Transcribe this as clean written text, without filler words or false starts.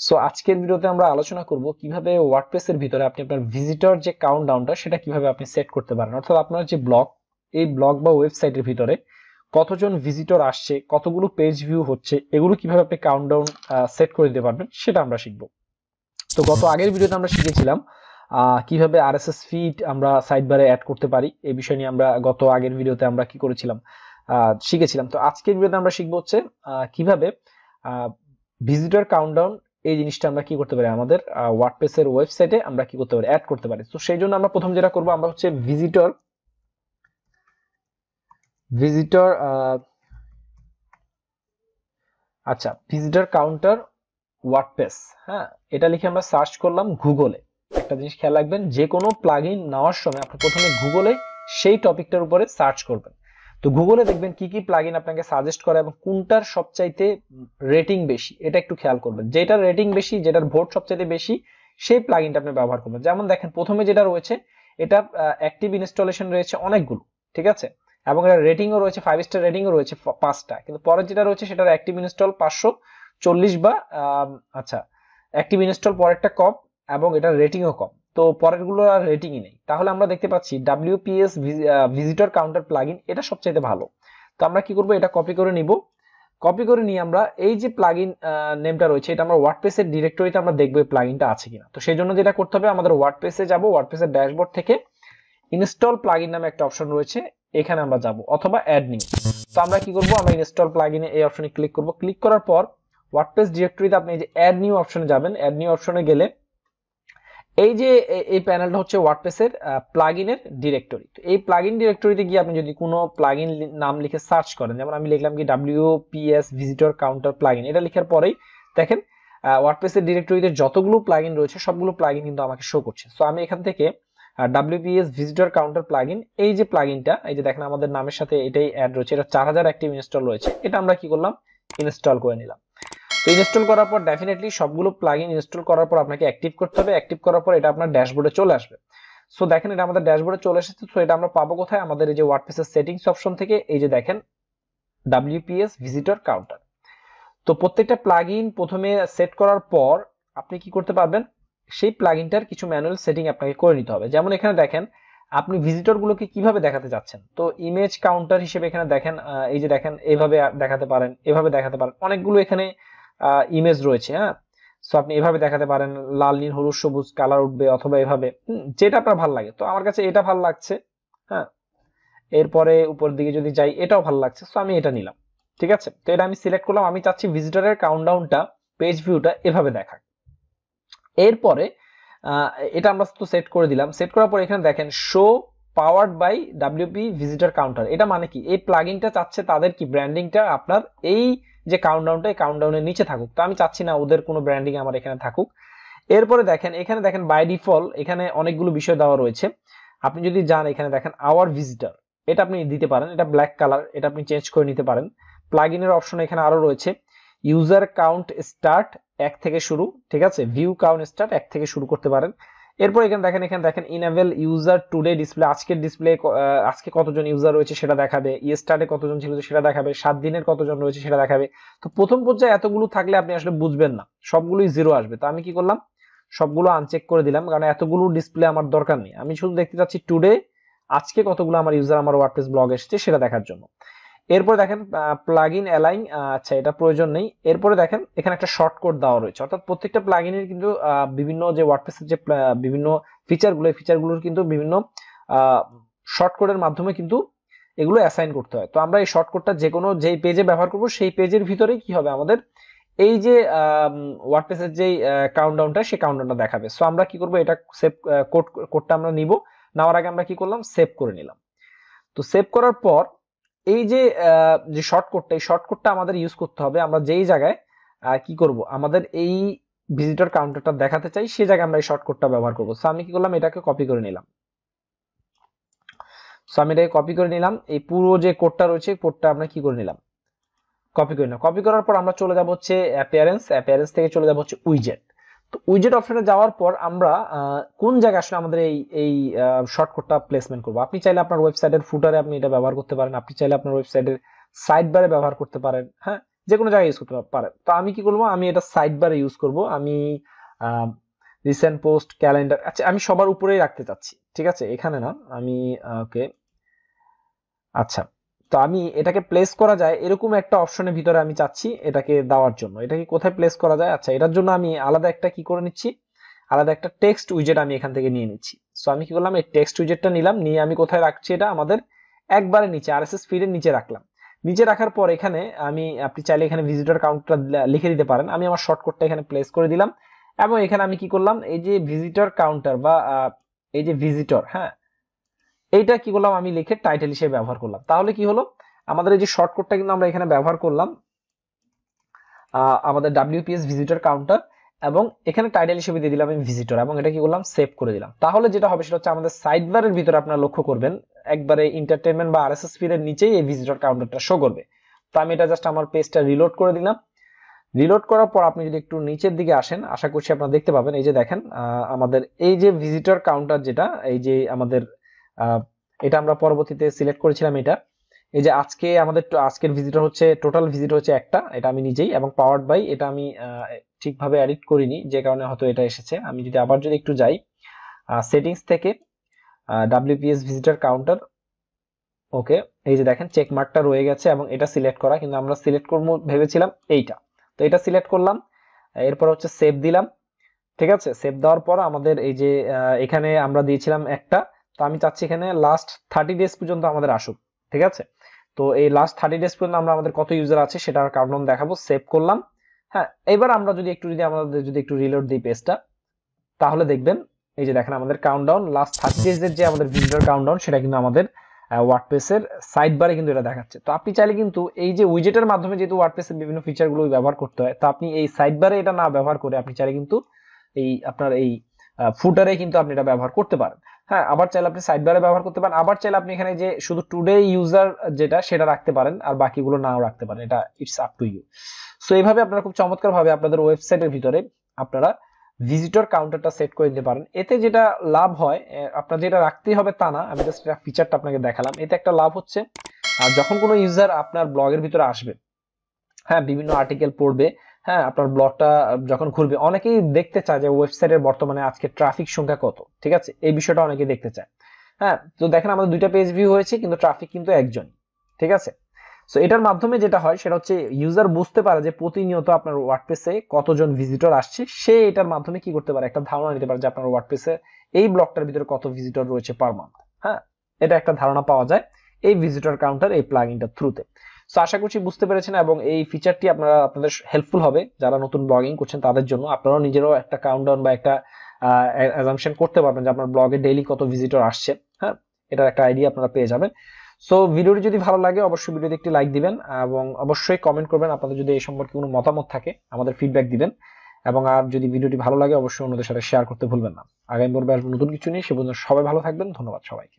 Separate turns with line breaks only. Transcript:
So আজকের ভিডিওতে আমরা আলোচনা করব কিভাবে ওয়ার্ডপ্রেস এর ভিতরে আপনি আপনার ভিজিটর যে কাউন্টডাউনটা সেটা কিভাবে আপনি সেট করতে পারেন, অর্থাৎ আপনার যে ব্লগ, এই ব্লগ বা ওয়েবসাইটের ভিতরে কতজন ভিজিটর আসছে, কতগুলো পেজ ভিউ হচ্ছে, এগুলো কিভাবে আপনি কাউন্টডাউন সেট করে দিতে পারবেন সেটা আমরা শিখব। তো গত আগের ভিডিওতে আমরা শিখেছিলাম কিভাবে আরএসএস ফিড আমরা সাইড বারে অ্যাড করতে পারি। এই বিষয় নিয়ে আমরা গত আগের ভিডিওতে আমরা কি করেছিলাম, শিখেছিলাম। তো আজকের ভিডিওতে আমরা শিখবো হচ্ছে কিভাবে ভিজিটর কাউন্টডাউন এই জিনিসটা আমরা কি করতে পারি, আমাদের ওয়ার্ডপ্রেস এর ওয়েবসাইটে আমরা কি করতে পারি, অ্যাড করতে পারি। তো সেই জন্য আমরা প্রথম যেটা করব, আমরা হচ্ছে ভিজিটর ভিজিটর আচ্ছা ভিজিটর কাউন্টার ওয়ার্ডপ্রেস, হ্যাঁ, এটা লিখে আমরা সার্চ করলাম গুগলে। একটা জিনিস খেয়াল রাখবেন, যে কোনো প্লাগইন নেওয়ার সময় আপনি প্রথমে গুগলে সেই টপিকটার উপরে সার্চ করবেন। তো গুগলে দেখবেন কি কি প্লাগইন আপনাকে সাজেস্ট করে এবং কোনটার সবচাইতে রেটিং বেশি, এটা একটু খেয়াল করবেন। যেটার রেটিং বেশি, যেটার ভোট সবচাইতে বেশি, সেই প্লাগইনটা আপনি ব্যবহার করবেন। যেমন দেখেন প্রথমে যেটা রয়েছে, এটা অ্যাক্টিভ ইনস্টলেশন রয়েছে অনেকগুলো, ঠিক আছে, এবং এর রেটিংও রয়েছে, 5 স্টার রেটিংও রয়েছে 5টা। কিন্তু পরে যেটা রয়েছে সেটার অ্যাক্টিভ ইনস্টল 540 বা আচ্ছা, অ্যাক্টিভ ইনস্টল পরেরটা কম এবং এটার রেটিংও কম। তো পরের গুলো আর রেটিংই নেই। তাহলে আমরা দেখতে পাচ্ছি WPS ভিজিটর কাউন্টার প্লাগইন এটা সবচেয়ে ভালো। তো আমরা কি করব, এটা কপি করে নিব। কপি করে নিয়ে আমরা এই যে প্লাগইন নেমটা রয়েছে, এটা আমরা ওয়ার্ডপ্রেস এর ডিরেক্টরিতে আমরা দেখব এই প্লাগইনটা আছে কিনা। তো সেই জন্য যেটা করতে হবে, আমাদের ওয়ার্ডপ্রেসে যাব, ওয়ার্ডপ্রেসের ড্যাশবোর্ড থেকে ইনস্টল প্লাগইন নামে একটা অপশন রয়েছে, এখানে আমরা যাব, অথবা অ্যাড নিউ। তো আমরা কি করব, আমরা ইনস্টল প্লাগইনে এই অপশনে ক্লিক করব। ক্লিক করার পর ওয়ার্ডপ্রেস ডিরেক্টরিতে আপনি এই যে অ্যাড নিউ অপশনে যাবেন। অ্যাড নিউ অপশনে গেলে এই যে এই প্যানেলটা হচ্ছে ওয়ার্ডপ্রেসের প্লাগইনের ডিরেক্টরি। তো এই প্লাগইন ডিরেক্টরিতে গিয়ে আপনি যদি কোনো প্লাগইন নাম লিখে সার্চ করেন, যেমন আমি লিখলাম কি WPS ভিজিটর কাউন্টার প্লাগইন, এটা লেখার পরেই দেখেন ওয়ার্ডপ্রেসের ডিরেক্টরিতে যতগুলো প্লাগইন রয়েছে সবগুলো প্লাগইন কিন্তু আমাকে শো করছে। সো আমি এখান থেকে WPS ভিজিটর কাউন্টার প্লাগইন, এই যে প্লাগইনটা, এই যে দেখেন আমাদের নামের সাথে এটাই অ্যাড রয়েছে, এটা 4000 অ্যাক্টিভ ইনস্টল রয়েছে, এটা আমরা কি করলাম, ইনস্টল করে নিলাম। তো ইনস্টল করার পর ডেফিনেটলি সবগুলো প্লাগইন ইনস্টল করার পর আপনাকে অ্যাক্টিভ করতে হবে। অ্যাক্টিভ করার পর এটা আপনার ড্যাশবোর্ডে চলে আসবে। সো দেখেন এটা আমাদের ড্যাশবোর্ডে চলে এসেছে। তো এটা আমরা পাবো কোথায়, আমাদের এই যে ওয়ার্ডপ্রেসের সেটিংস অপশন থেকে, এই যে দেখেন WPS ভিজিটর কাউন্টার। তো প্রত্যেকটা প্লাগইন প্রথমে সেট করার পর আপনি কি করতে পারবেন, সেই প্লাগইনটার কিছু ম্যানুয়াল সেটিং আপনাকে করে নিতে হবে। যেমন এখানে দেখেন আপনি ভিজিটর গুলোকে কিভাবে দেখাতে যাচ্ছেন। তো ইমেজ কাউন্টার হিসেবে এখানে দেখেন, এই যে দেখেন এইভাবে দেখাতে পারেন, এভাবে দেখাতে পারেন, অনেকগুলো এখানে ইমেজ রয়েছে। হ্যাঁ, সো আপনি এভাবে দেখাতে পারেন, লাল নীল হলুদ সবুজ কালার উঠবে, অথবা এভাবে, যেটা আপনার ভালো লাগে। তো আমার কাছে এটা ভালো লাগছে। হ্যাঁ, এরপরে উপর দিকে যদি যাই, এটাও ভালো লাগছে, সো আমি এটা নিলাম। ঠিক আছে, তো এটা আমি সিলেক্ট করলাম। আমি চাচ্ছি ভিজিটরের কাউন্টডাউনটা, পেজ ভিউটা এভাবে দেখাক। এরপরে এটা আমরা তো সেট করে দিলাম। সেট করার পর এখানে দেখেন show powered by WP visitor counter, এটা মানে কি, এই প্লাগইনটা চাচ্ছে তাদের কি ব্র্যান্ডিংটা আপনার এই যে কাউন্টডাউনটা, এই কাউন্টডাউনের নিচে থাকুক। তো আমি চাচ্ছি না ওদের কোনো ব্র্যান্ডিং আমার এখানে থাকুক। এরপরে দেখেন এখানে দেখেন বাই ডিফল্ট এখানে অনেকগুলো বিষয় দেওয়া রয়েছে। আপনি যদি যান এখানে দেখেন আওয়ার ভিজিটর, এটা আপনি দিতে পারেন, এটা ব্ল্যাক কালার, এটা আপনি চেঞ্জ করে নিতে পারেন। প্লাগইনের অপশন এখানে আরো রয়েছে, ইউজার কাউন্ট স্টার্ট 1 থেকে শুরু, ঠিক আছে, ভিউ কাউন্ট স্টার্ট 1 থেকে শুরু করতে পারেন। এরপর এখানে দেখেন ইনেবল ইউজার টুডে ডিসপ্লে, আজকের ডিসপ্লে আজকে কতজন ইউজার রয়েছে সেটা দেখাবে, স্টার্টে কতজন ছিল সেটা দেখাবে, 7 দিনের কতজন রয়েছে সেটা দেখাবে। তো প্রথম পর্যায়ে এতগুলো থাকলে আপনি আসলে বুঝবেন না, সবগুলোই জিরো আসবে। তো আমি কি করলাম, সবগুলো আনচেক করে দিলাম, কারণ এতগুলো ডিসপ্লে আমার দরকার নেই। আমি শুধু দেখতে চাচ্ছি টুডে, আজকে কতগুলো আমার ইউজার আমার ওয়ার্ডপ্রেস ব্লগ এসেছে সেটা দেখার জন্য। এরপর দেখেন প্লাগইন অ্যালাইন, আচ্ছা এটা প্রয়োজন নেই। এরপরে দেখেন এখানে একটা শর্টকাট দেওয়া রয়েছে, অর্থাৎ প্রত্যেকটা প্লাগইনের কিন্তু বিভিন্ন যে ওয়ার্ডপ্রেসের যে বিভিন্ন ফিচারগুলো, এই ফিচারগুলোর কিন্তু বিভিন্ন শর্টকাটের মাধ্যমে কিন্তু এগুলো অ্যাসাইন করতে হয়। তো আমরা এই শর্টকাটটা যে কোনো যেই পেজে ব্যবহার করব, সেই পেজের ভিতরেই কি হবে, আমাদের এই যে ওয়ার্ডপ্রেসের যে কাউন্টডাউনটা, সেই কাউন্টডাউনটা দেখাবে। সো আমরা কি করব, এটা সেভ কোডটা আমরা নিব, নেওয়ার আগে আমরা কি করলাম, সেভ করে নিলাম। তো সেভ করার পর এই যে যে শর্টকাটটা, এই শর্টকাটটা আমাদের ইউজ করতে হবে। আমরা যেই জায়গায় কি করব, আমাদের এই ভিজিটর কাউন্টারটা দেখাতে চাই, সেই জায়গায় আমরা এই শর্টকাটটা ব্যবহার করব। সো আমি কি করলাম, এটাকে কপি করে নিলাম। সো আমি এটাকে কপি করে নিলাম, এই পুরো যে কোডটা রয়েছে কোডটা আমরা কি করে নিলাম, কপি করে নিলাম। কপি করার পর আমরা চলে যাব হচ্ছে অ্যাপিয়ারেন্স থেকে চলে যাব হচ্ছে উইজেট। তো উইজেট অপশনে যাওয়ার পর আমরা কোন জায়গায় আসলে আমাদের এই শর্টকাটটা প্লেসমেন্ট করব। আপনি চাইলে আপনার ওয়েবসাইটের ফুটারে আপনি এটা ব্যবহার করতে পারেন, আপনি চাইলে আপনার ওয়েবসাইটের সাইড বারে ব্যবহার করতে পারেন। হ্যাঁ, যে কোনো জায়গায় ইউজ করতে পারেন। তো আমি কি করবো, আমি এটা সাইড বারে ইউজ করব। আমি রিসেন্ট পোস্ট, ক্যালেন্ডার, আচ্ছা আমি সবার উপরেই রাখতে চাচ্ছি, ঠিক আছে, এখানে না, আমি ওকে আচ্ছা। তো আমি এটাকে প্লেস করা যায় এরকম একটা অপশনের ভিতরে আমি চাচ্ছি এটাকে দেওয়ার জন্য। এটাকে কোথায় প্লেস করা যায়, আচ্ছা এটার জন্য আমি আলাদা একটা কি করে নিচ্ছি, আলাদা একটা টেক্সট উইজেট আমি এখান থেকে নিয়ে নিচ্ছি। সো আমি কি করলাম, এই টেক্সট উইজেটটা নিলাম, নিয়ে আমি কোথায় রাখছি, এটা আমাদের একবারে নিচে আরএসএস ফিডের নিচে রাখলাম। নিচে রাখার পর এখানে আপনি চাইলে এখানে ভিজিটর কাউন্টটা লিখে দিতে পারেন। আমি আমার শর্টকাটটা এখানে প্লেস করে দিলাম এবং এখানে আমি কি করলাম, এই যে ভিজিটর কাউন্টার বা এই যে ভিজিটর, হ্যাঁ এইটা কি করলাম, আমি লিখে টাইটেল হিসেবে ব্যবহার করলাম। তাহলে কি হলো, আমাদের এই যে শর্টকাটটা কিন্তু আমরা এখানে ব্যবহার করলাম, আমাদের WPS ভিজিটর কাউন্টার, এবং এখানে টাইটেল হিসেবে দিয়ে দিলাম আমি ভিজিটর, এবং এটা কি করলাম, সেভ করে দিলাম। তাহলে যেটা হবে সেটা হচ্ছে আমাদের সাইড বারের ভিতরে আপনারা লক্ষ্য করবেন একবারে এন্টারটেইনমেন্ট বা আরএসএস ফিডের নিচেই এই ভিজিটর কাউন্টারটা শো করবে। তো আমি এটা জাস্ট আমার পেজটা রিলোড করে দিলাম। রিলোড করার পর আপনি যদি একটু নিচের দিকে আসেন, আশা করছি আপনারা দেখতে পাবেন, এই যে দেখেন আমাদের এই যে ভিজিটর কাউন্টার, যেটা এই যে আমাদের এটা আমরা পরবর্তীতে সিলেক্ট করেছিলাম, এটা এই যে আজকে আমাদের আজকের ভিজিটর হচ্ছে, টোটাল ভিজিটর হচ্ছে একটা, এটা আমি নিজেই, এবং পাওয়ার্ড বাই, এটা আমি ঠিকভাবে এডিট করিনি যে কারণে হয়তো এটা এসেছে। আমি যদি আবার যদি একটু যাই সেটিংস থেকে WPS ভিজিটর কাউন্টার, ওকে এই যে দেখেন চেক মার্কটা রয়ে গেছে এবং এটা সিলেক্ট করা, কিন্তু আমরা সিলেক্ট করবো ভেবেছিলাম এইটা। তো এটা সিলেক্ট করলাম, এরপর হচ্ছে সেভ দিলাম, ঠিক আছে। সেভ দেওয়ার পর আমাদের এই যে এখানে আমরা দিয়েছিলাম একটা, তো আমি চাচ্ছি এখানে লাস্ট 30 ডেজ পর্যন্ত আমাদের আসুক, ঠিক আছে। তো এই লাস্ট 30 ডেজ পর্যন্ত আমরা আমাদের কত ইউজার আছে সেটার কাউন্টডাউন দেখাবো। সেভ করলাম। হ্যাঁ, এবার আমরা যদি একটু রিলোড দিই পেজটা, তাহলে দেখবেন এই যে দেখেন আমাদের কাউন্টডাউন লাস্ট 30 ডেজের যে আমাদের ভিজিটর কাউন্টডাউন, সেটা কিন্তু আমাদের ওয়ার্ডপ্রেসের সাইড বারে কিন্তু এটা দেখাচ্ছে। তো আপনি চাইলে কিন্তু এই যে উইজেটের মাধ্যমে যেহেতু ওয়ার্ডপ্রেসের বিভিন্ন ফিচার গুলো ব্যবহার করতে হয়, তো আপনি এই সাইড বারে এটা না ব্যবহার করে আপনি চাইলে কিন্তু এই আপনার এই ফুটারে কিন্তু আপনি এটা ব্যবহার করতে পারেন। হ্যাঁ, আবার চাইলে আপনি সাইড বারে ব্যবহার করতে পারেন, আবার চাইলে আপনি এখানে যে শুধু টুডে ইউজার যেটা সেটা রাখতে পারেন আর বাকিগুলো নাও রাখতে পারেন, এটা it's up to you. So এইভাবে আপনারা খুব চমৎকার ভাবে আপনাদের ওয়েবসাইটের ভিতরে আপনারা ভিজিটর কাউন্টারটা সেট করে দিতে পারেন। এতে যেটা লাভ হয়, আপনার যেটা রাখতেই হবে তা না, আমি জাস্ট একটা ফিচারটা আপনাকে দেখালাম। এতে একটা লাভ হচ্ছে, যখন কোনো ইউজার আপনার ব্লগের ভিতরে আসবে, হ্যাঁ বিভিন্ন আর্টিকেল পড়বে, হ্যাঁ আপনার ব্লগটা যখন ঘুরবে, অনেকেই দেখতে চায় যে ওয়েবসাইটের বর্তমানে আজকে ট্রাফিক সংখ্যা কত, ঠিক আছে, এই বিষয়টা অনেকেই দেখতে চায়। হ্যাঁ, তো দেখেন আমাদের দুইটা পেজ ভিউ হয়েছে কিন্তু ট্রাফিক কিন্তু একজন, ঠিক আছে। সো এটার মাধ্যমে যেটা হয় সেটা হচ্ছে ইউজার বুঝতে পারে যে প্রতিনিয়ত আপনার ওয়ার্ডপ্রেসে কতজন ভিজিটর আসছে, সে এটার মাধ্যমে কি করতে পারে, একটা ধারণা নিতে পারে যে আপনার ওয়ার্ডপ্রেসে এই ব্লকটার ভিতরে কত ভিজিটর রয়েছে পার মান্থ। হ্যাঁ, এটা একটা ধারণা পাওয়া যায় এই ভিজিটর কাউন্টার এই প্লাগইনটার থ্রুতে। সো আশা করছি বুঝতে পেরেছেন, এবং এই ফিচারটি আপনাদের হেল্পফুল হবে যারা নতুন ব্লগিং করছেন তাদের জন্য। আপনারাও নিজেরাও একটা কাউন্টডাউন বা একটা অ্যাজাম্পশন করতে পারবেন যে আপনার ব্লগে ডেইলি কত ভিজিটর আসছে। হ্যাঁ, এটার একটা আইডিয়া আপনারা পেয়ে যাবেন। সো ভিডিওটি যদি ভালো লাগে অবশ্যই ভিডিওতে একটি লাইক দিবেন এবং অবশ্যই কমেন্ট করবেন আপনাদের যদি এই সম্পর্কে কোনো মতামত থাকে, আমাদের ফিডব্যাক দিবেন। এবং আর যদি ভিডিওটি ভালো লাগে অবশ্যই অন্যদের সাথে শেয়ার করতে ভুলবেন না। আগামী পর্বে আসবো নতুন কিছু নিয়ে, সে পর্যন্ত সবাই ভালো থাকবেন। ধন্যবাদ সবাইকে।